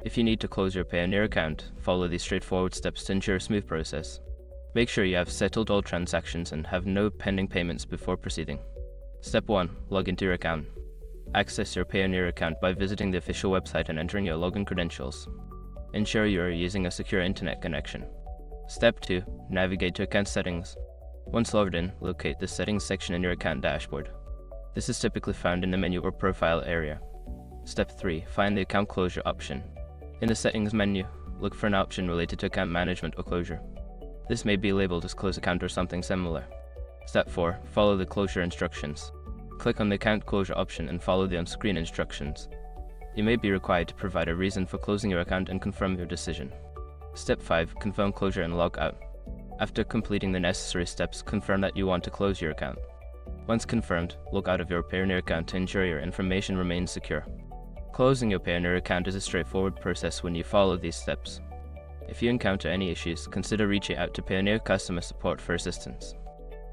If you need to close your Payoneer account, follow these straightforward steps to ensure a smooth process. Make sure you have settled all transactions and have no pending payments before proceeding. Step 1. Log into your account. Access your Payoneer account by visiting the official website and entering your login credentials. Ensure you are using a secure internet connection. Step 2. Navigate to account settings. Once logged in, locate the settings section in your account dashboard. This is typically found in the menu or profile area. Step 3. Find the account closure option. In the settings menu, look for an option related to account management or closure. This may be labeled as close account or something similar. Step 4. Follow the closure instructions. Click on the account closure option and follow the on-screen instructions. You may be required to provide a reason for closing your account and confirm your decision. Step 5. Confirm closure and log out. After completing the necessary steps, confirm that you want to close your account. Once confirmed, log out of your Payoneer account to ensure your information remains secure. Closing your Payoneer account is a straightforward process when you follow these steps. If you encounter any issues, consider reaching out to Payoneer customer support for assistance.